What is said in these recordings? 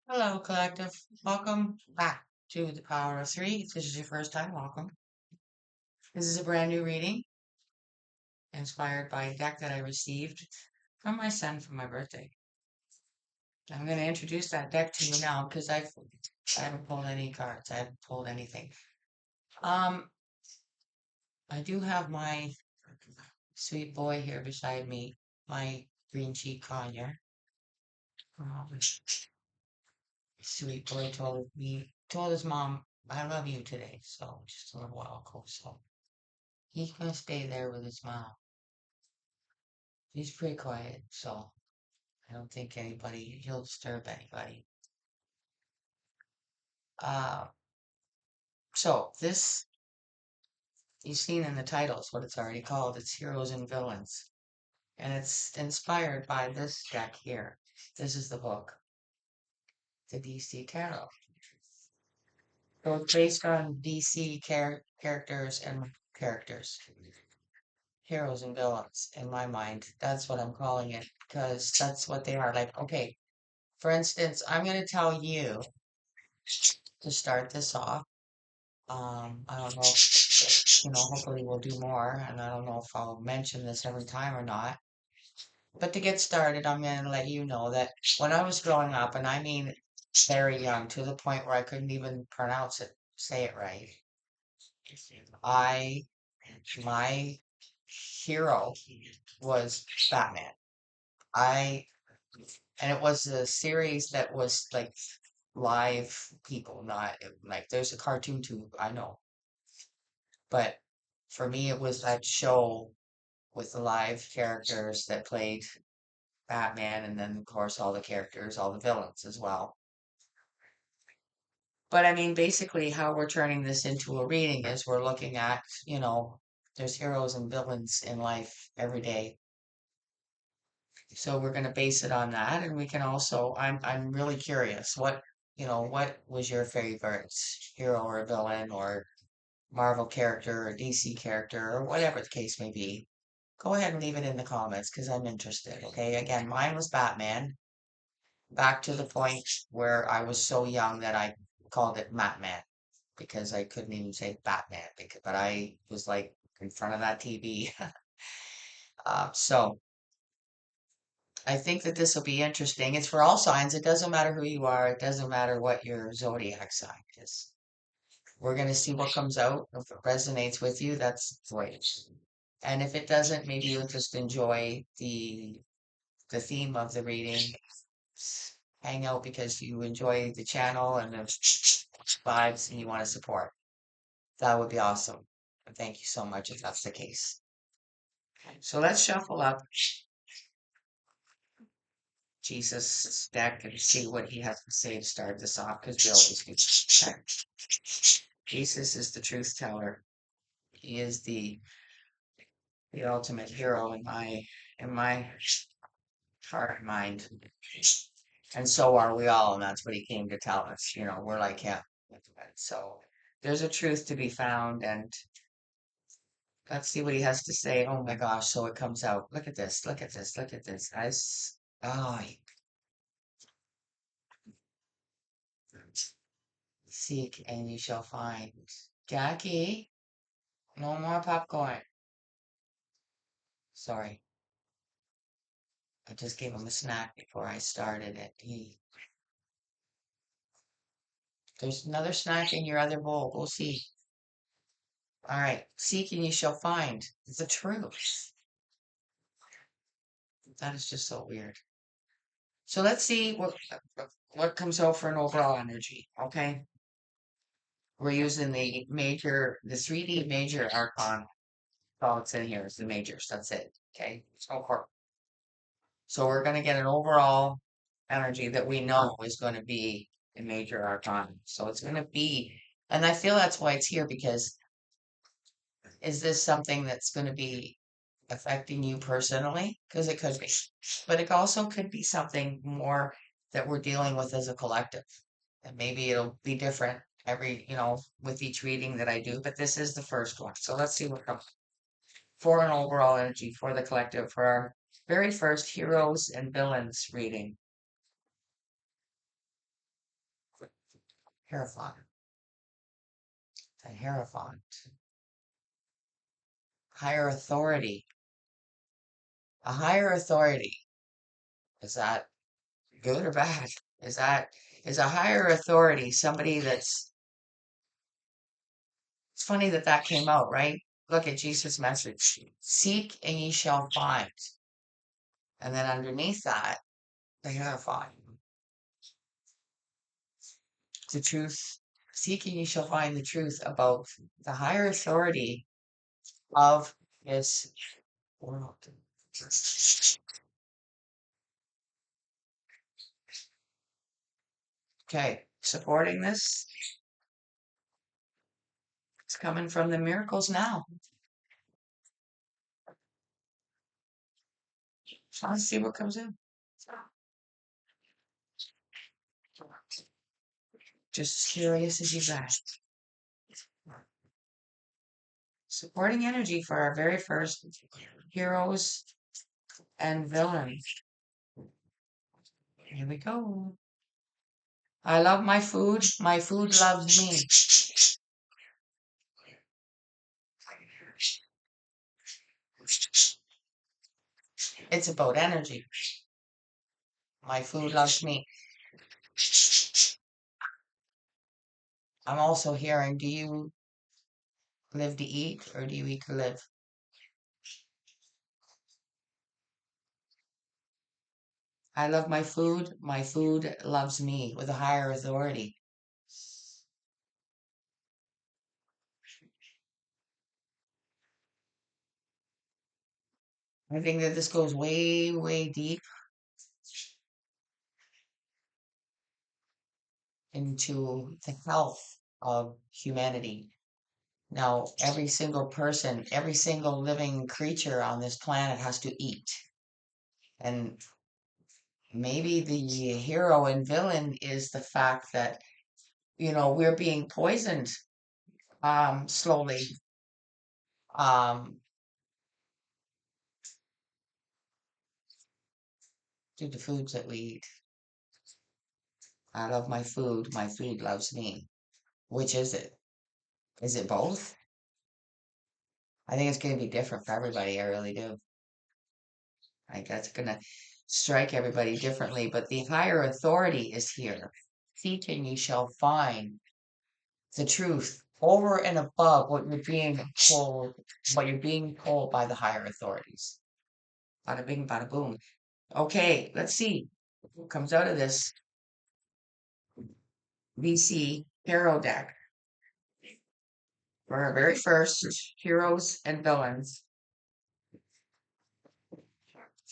Hello, collective. Welcome back to the Power of Three. If this is your first time, welcome. This is a brand new reading inspired by a deck that I received from my son for my birthday. I'm going to introduce that deck to you now because I haven't pulled any cards. I haven't pulled anything. Um, I do have my sweet boy here beside me, my green cheek conure. Um, Sweet boy told his mom, "I love you" today. So just a little while ago. So he's gonna stay there with his mom. He's pretty quiet, so I don't think he'll disturb anybody. Uh, so this, you've seen in the titles what it's already called. It's Heroes and Villains. And it's inspired by this deck here. This is the book, the DC Tarot. So it's based on DC characters and characters, heroes and villains, in my mind. That's what I'm calling it, because that's what they are. Like, okay, for instance, I'm going to tell you to start this off. I don't know if, hopefully we'll do more, and I don't know if I'll mention this every time or not. But to get started, I'm going to let you know that when I was growing up, and I mean very young, to the point where I couldn't even pronounce it, say it right, I, my hero was Batman. I, and it was a series that was like live people, not like there's a cartoon too, I know. But for me, it was that show with the live characters that played Batman, and then, of course, all the characters, all the villains as well. But I mean, basically, how we're turning this into a reading is we're looking at, there's heroes and villains in life every day. So we're going to base it on that. And we can also, I'm really curious, what was your favorite hero or villain or Marvel character or DC character or whatever the case may be? Go ahead and leave it in the comments because I'm interested. Okay. Again, mine was Batman, back to the point where I was so young that I called it Matman because I couldn't even say Batman but I was like in front of that TV. So I think that this will be interesting. It's for all signs. It doesn't matter who you are. It doesn't matter what your zodiac sign is. We're going to see what comes out. If it resonates with you, that's great. And if it doesn't, maybe you'll just enjoy the theme of the reading, hang out because you enjoy the channel and the vibes and you want to support. That would be awesome. And thank you so much if that's the case. So let's shuffle up Jesus' deck and see what he has to say to start this off because we always do. Okay. Jesus is the truth teller. He is the ultimate hero in my heart and mind. And so are we all, and that's what he came to tell us. We're like him. So there's a truth to be found, and let's see what he has to say. Oh my gosh, so it comes out. Look at this, look at this, look at this, guys. Oh, seek and you shall find. Jackie, no more popcorn. Sorry, I just gave him a snack before I started it. There's another snack in your other bowl. We'll see. All right, seek and you shall find the truth. That is just so weird. So let's see what comes out for an overall energy. Okay, we're using the 3D major archon. All it's in here is the majors. That's it. Okay, so we're gonna get an overall energy that we know is going to be a major arcana. So it's going to be, and I feel that's why it's here because is this something that's going to be affecting you personally? Because it could be, but it also could be something more that we're dealing with as a collective. And maybe it'll be different with each reading that I do, but this is the first one. So let's see what comes for an overall energy for the collective for our very first heroes and villains reading. Hierophant. The Hierophant. Higher authority. A higher authority. Is that good or bad? Is a higher authority somebody that's, it's funny that that came out, right? Look at Jesus' message. Seek and ye shall find. And then underneath that, the Hierophant. The truth. Seek and ye shall find the truth about the higher authority of this world. Okay, supporting this. It's coming from the Miracles Now. So let's see what comes in. Just as curious as you guys. Supporting energy for our very first heroes and villains. Here we go. I love my food. My food loves me. It's about energy. My food loves me. I'm also hearing, do you live to eat or do you eat to live? I love my food. My food loves me with a higher authority. I think that this goes way, way deep into the health of humanity. Now, every single person, every single living creature on this planet has to eat. And maybe the hero and villain is the fact that, we're being poisoned slowly um, through the foods that we eat. I love my food loves me. Which is it? Is it both? I think it's going to be different for everybody. I really do. I think that's going to strike everybody differently. But the higher authority is here. Seek and ye shall find the truth over and above what you're being told by the higher authorities. Bada bing, bada boom. Okay, let's see what comes out of this VC Tarot deck for our very first heroes and villains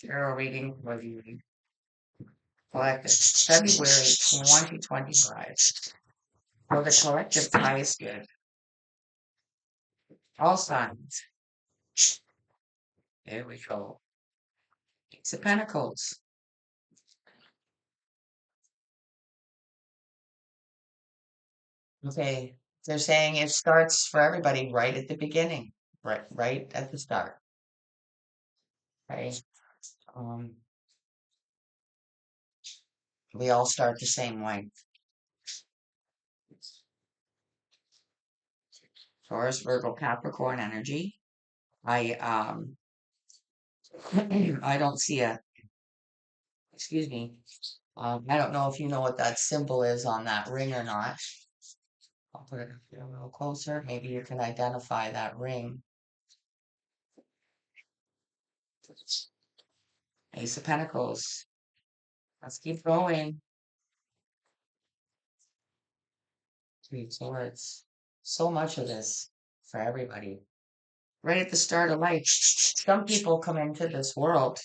tarot reading for the collective February 2025. For the collective highest good. All signs. There we go. Ace of Pentacles. Okay, they're saying it starts for everybody right at the beginning, right at the start. Okay, um, we all start the same way. Taurus, Virgo, Capricorn energy. I I don't see excuse me. I don't know if you know what that symbol is on that ring or not. I'll put it a little closer. Maybe you can identify that ring. Ace of Pentacles. Let's keep going. Three of Swords. So much of this for everybody. Right at the start of life, some people come into this world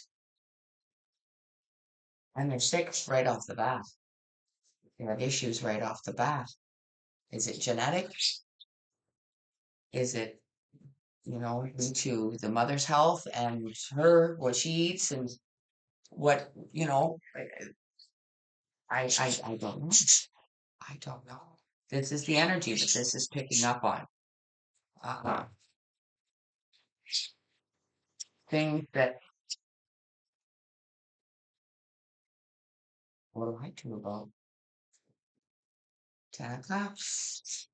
and they're sick right off the bat. They have issues right off the bat. Is it genetic? Is it, due to the mother's health and what she eats and what, I don't know. I don't know. This is the energy that this is picking up on. Uh, things that, what do I do about Ten of Cups.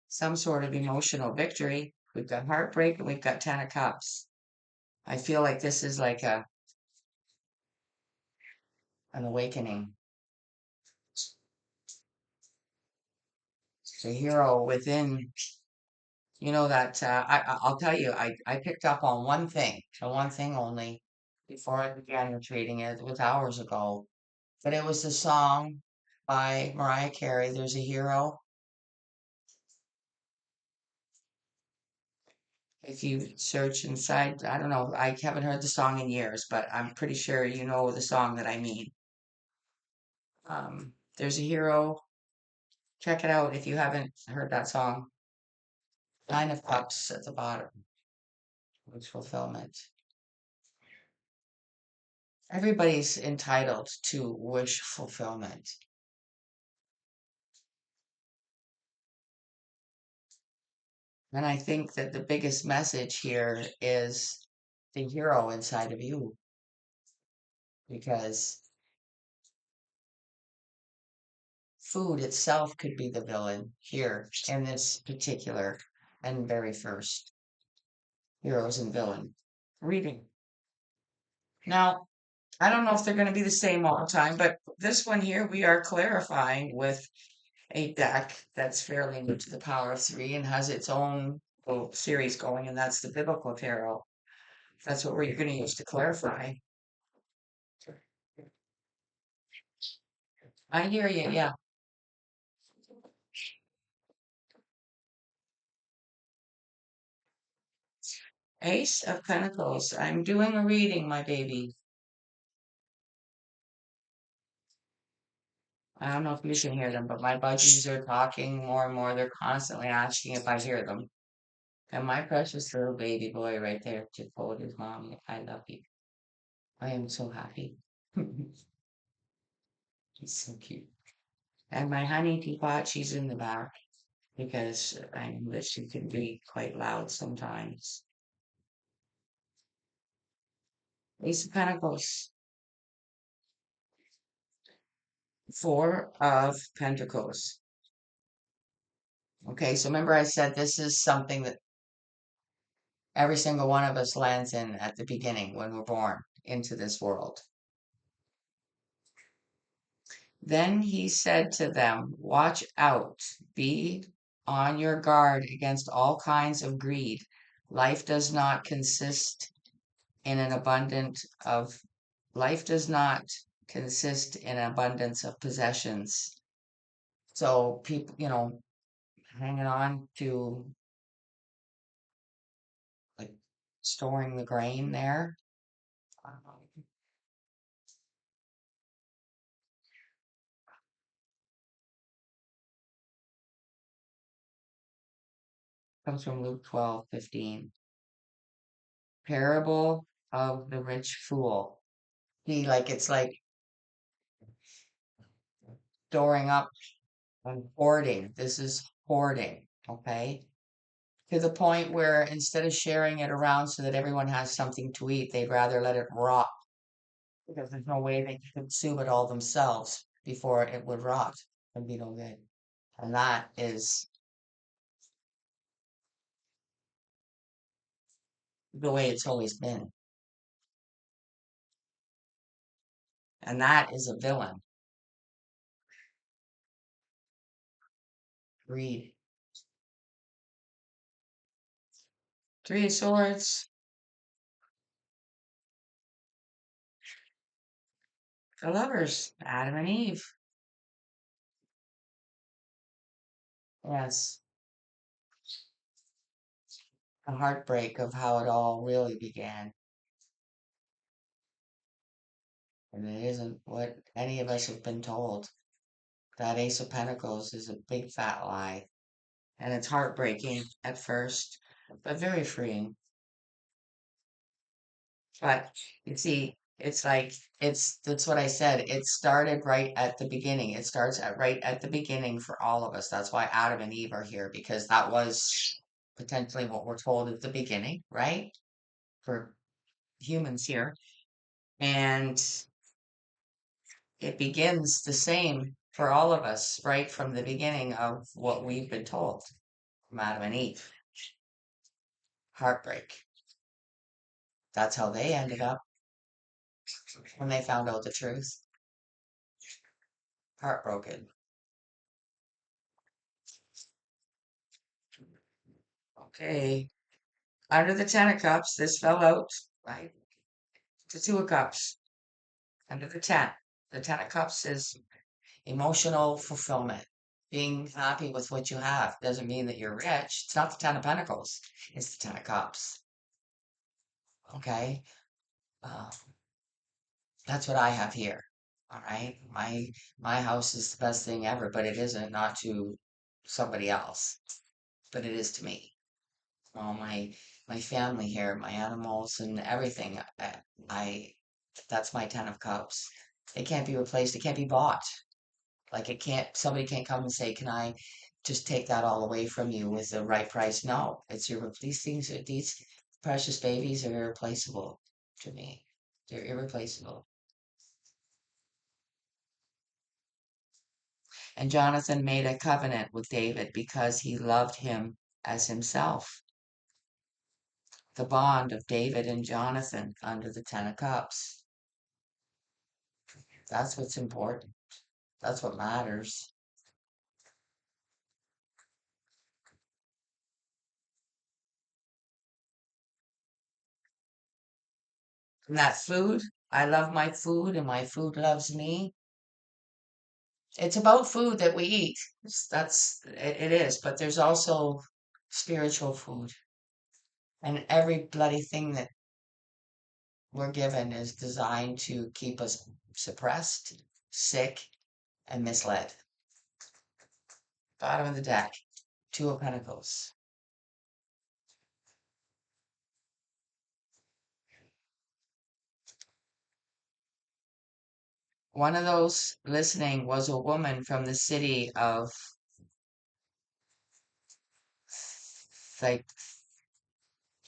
Some sort of emotional victory. We've got heartbreak and we've got Ten of Cups. I feel like this is like an awakening. The hero within, that I'll tell you, I picked up on one thing, and one thing only, before I began reading it. It was hours ago, but it was the song by Mariah Carey. There's a hero. If you search inside, I don't know, I haven't heard the song in years, but I'm pretty sure you know the song that I mean. There's a hero. Check it out if you haven't heard that song. Nine of Cups at the bottom, which fulfillment. Everybody's entitled to wish fulfillment. And I think that the biggest message here is the hero inside of you, because food itself could be the villain here in this particular and very first heroes and villain reading. Now, I don't know if they're going to be the same all the time, but this one here we are clarifying with a deck that's fairly new to the Power of Three and has its own little series going, and that's the Biblical Tarot. That's what we're going to use to clarify. I hear you, yeah. Ace of Pentacles. I'm doing a reading, my baby. I don't know if you can hear them, but my budgies are talking more and more. They're constantly asking if I hear them. And my precious little baby boy right there just told his mommy, I love you. I am so happy. He's so cute. And my honey teapot, she's in the back because I know that she can be quite loud sometimes. Ace of Pentacles. Four of Pentacles. Okay, so remember I said this is something that every single one of us lands in at the beginning when we're born into this world. Then he said to them, watch out, be on your guard against all kinds of greed. Life does not consist in an abundant of life does not consist in abundance of possessions. So people, hanging on to like storing the grain there. Comes from Luke 12:15. Parable of the rich fool. See, like it's like storing up and hoarding. This is hoarding, okay? To the point where instead of sharing it around so that everyone has something to eat, they'd rather let it rot because there's no way they can consume it all themselves before it would rot and be no good. And that is the way it's always been. And that is a villain. Greed. Three of Swords. The Lovers. Adam and Eve. Yes. A heartbreak of how it all really began. And it isn't what any of us have been told. That Ace of Pentacles is a big fat lie. And it's heartbreaking at first, but very freeing. But you see, it's like that's what I said. It started right at the beginning. It starts at right at the beginning for all of us. That's why Adam and Eve are here, because that was potentially what we're told at the beginning, right? For humans here. And it begins the same for all of us, right from the beginning of what we've been told from Adam and Eve. Heartbreak. That's how they ended up when they found out the truth. Heartbroken. Okay. Under the Ten of Cups, this fell out, right? The Two of Cups. Under the Ten. The Ten of Cups is emotional fulfillment. Being happy with what you have doesn't mean that you're rich. It's not the Ten of Pentacles. It's the Ten of Cups. Okay? Uh, that's what I have here. All right? My house is the best thing ever, but it isn't, not to somebody else, but it is to me. All my family here, my animals and everything. I that's my Ten of Cups. It can't be replaced. It can't be bought. Like it can't. Somebody can't come and say, "Can I just take that all away from you with the right price?" No, it's your. These things, these precious babies are irreplaceable to me. They're irreplaceable. And Jonathan made a covenant with David because he loved him as himself. The bond of David and Jonathan under the Ten of Cups. That's what's important. That's what matters. And that food, I love my food and my food loves me. It's about food that we eat. It is, but there's also spiritual food. And every bloody thing that we're given is designed to keep us suppressed, sick, and misled. Bottom of the deck, Two of Pentacles. One of those listening was a woman from the city of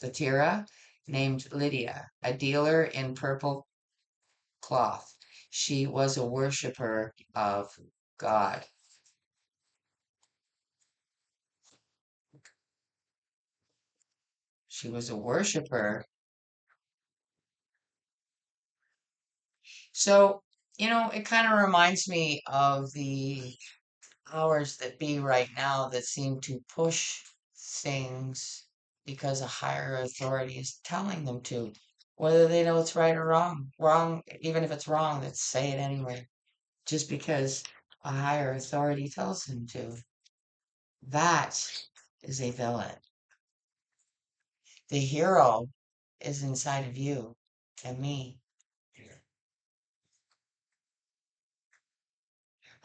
Thyatira named Lydia, a dealer in purple cloth. She was a worshiper of God. She was a worshiper. So, it kind of reminds me of the powers that be right now that seem to push things because a higher authority is telling them to, whether they know it's right or wrong. Wrong, even if it's wrong, let's say it anyway, just because a higher authority tells them to. That is a villain. The hero is inside of you and me.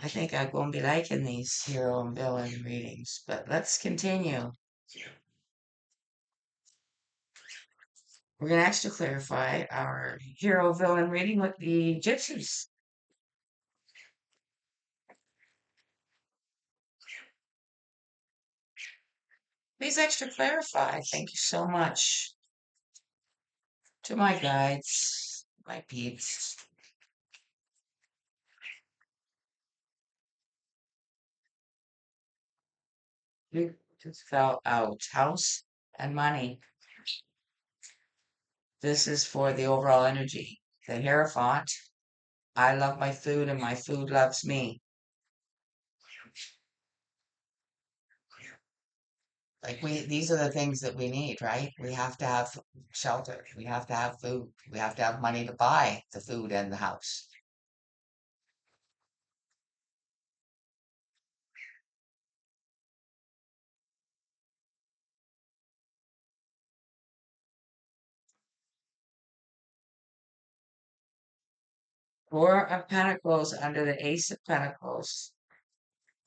I think I'm going to be liking these hero and villain readings, but let's continue. We're going to actually clarify our hero villain reading with the gypsies. Please extra clarify. Thank you so much to my guides, my peeps. You just fell out. House and money. This is for the overall energy. The Hierophant. I love my food and my food loves me. Like these are the things that we need, right? We have to have shelter. We have to have food. We have to have money to buy the food and the house. Four of Pentacles under the Ace of Pentacles.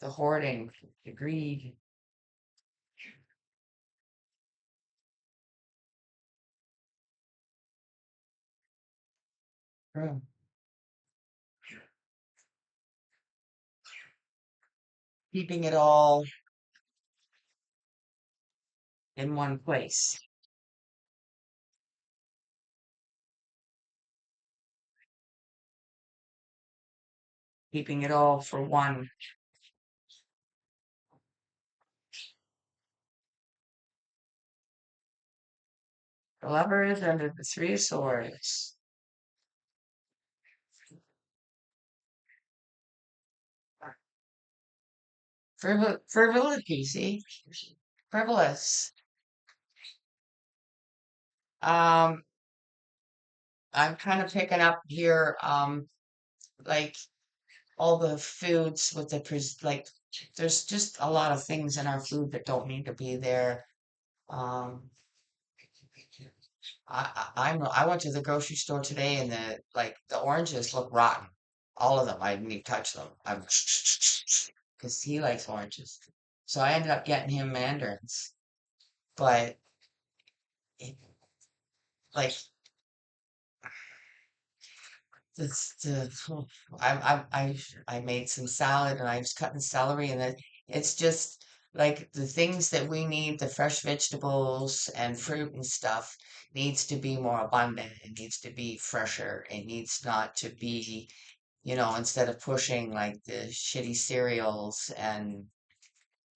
The hoarding, the greed. Hmm. Keeping it all in one place. keeping it all for one. The lover is under the three of swords. Frivolity, see? Frivolous. Um, I'm kind of picking up here, like all the foods with the like there's just a lot of things in our food that don't need to be there. Um, I went to the grocery store today and the oranges look rotten. All of them. I didn't even touch them. I'm because he likes oranges. So I ended up getting him mandarins. But it, like this the I made some salad and I was cutting celery and it's just like the things that we need, the fresh vegetables and fruit and stuff needs to be more abundant. It needs to be fresher. It needs not to be, instead of pushing like the shitty cereals and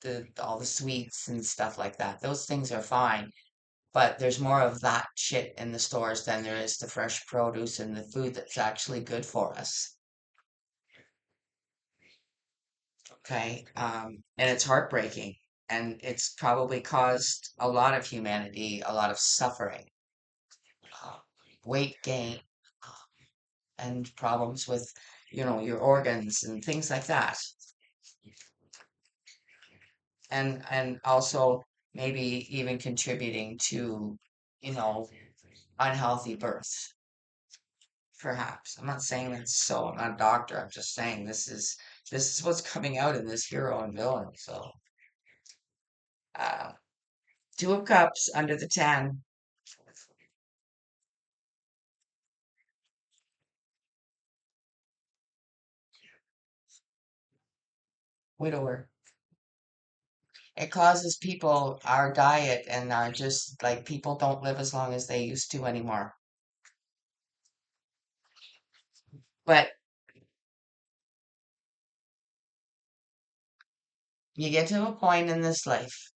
the all the sweets and stuff like that. Those things are fine, but there's more of that shit in the stores than there is the fresh produce and the food that's actually good for us. Okay. And it's heartbreaking. And it's probably caused a lot of humanity a lot of suffering, uh, weight gain, and problems with, your organs and things like that. And also maybe even contributing to, you know, unhealthy births. Perhaps. I'm not saying that's so. I'm not a doctor. I'm just saying this is what's coming out in this hero and villain. So, uh, Two of Cups under the 10, widower. It causes people our diet and our just like people don't live as long as they used to anymore. But you get to a point in this life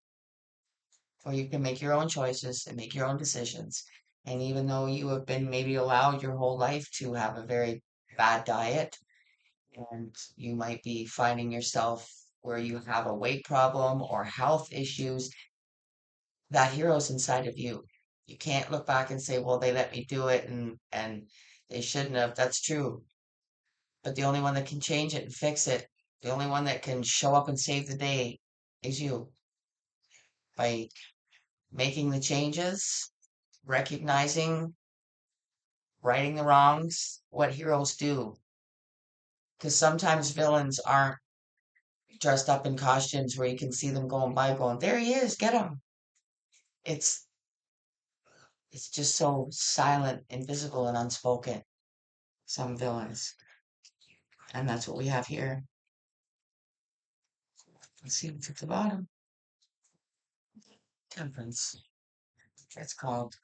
where you can make your own choices and make your own decisions. And even though you have been maybe allowed your whole life to have a very bad diet, and you might be finding yourself where you have a weight problem or health issues, that hero's inside of you. You can't look back and say, well, they let me do it and they shouldn't have. That's true. But the only one that can change it and fix it, the only one that can show up and save the day is you by making the changes, recognizing, righting the wrongs, what heroes do. Because sometimes villains aren't dressed up in costumes where you can see them going by going, there he is, get him. It's it's just so silent, invisible, and unspoken. Some villains. And that's what we have here. Let's see what's at the bottom. Temperance. It's called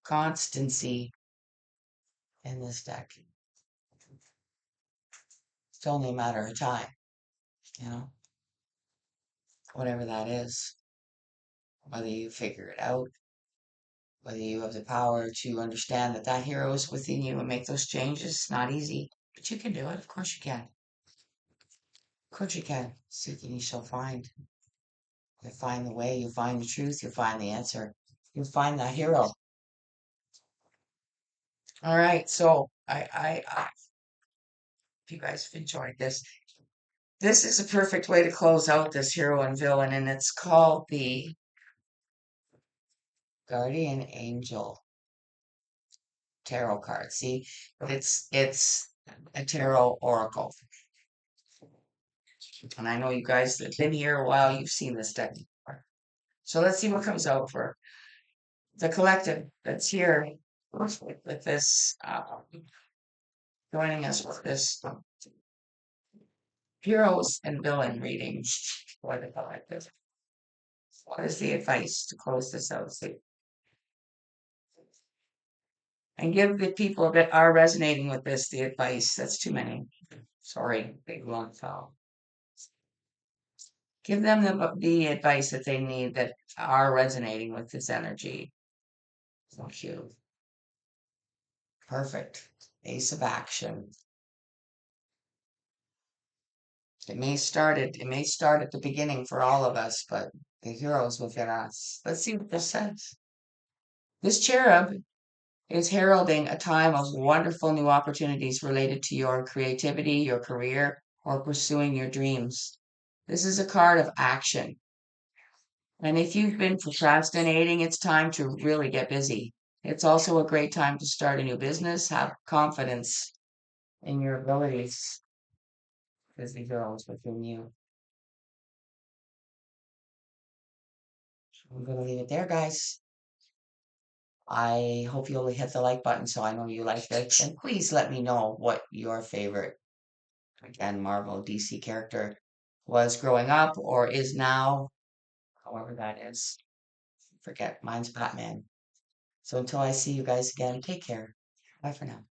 constancy in this deck. It's only a matter of time, you know, whatever that is. Whether you figure it out, whether you have the power to understand that that hero is within you and make those changes, it's not easy, but you can do it. Of course you can. Of course you can. Seek and you shall find. You'll find the way, you'll find the truth, you'll find the answer. You'll find that hero. All right, so I if you guys have enjoyed this, this is a perfect way to close out this hero and villain, and it's called the Guardian Angel Tarot card. See, it's a tarot oracle, and I know you guys that have been here a while, you've seen this deck before. So let's see what comes out for the collective that's here with this, joining us with this heroes and villain reading for the collective. What is the advice to close this out? See, And give the people that are resonating with this the advice. That's too many. Sorry, big long fell. Give them the advice that they need that are resonating with this energy. Thank you. Perfect. Ace of action. It may start at the beginning for all of us, but the heroes within us. Let's see what this says. This cherub is heralding a time of wonderful new opportunities related to your creativity, your career, or pursuing your dreams. This is a card of action. And if you've been procrastinating, it's time to really get busy. It's also a great time to start a new business, have confidence in your abilities because the heroes within you. I'm going to leave it there, guys. I hope you'll hit the like button so I know you like it. And please let me know what your favorite, again, Marvel DC character was growing up or is now, however that is. Forget, mine's Batman. So until I see you guys again, take care. Bye for now.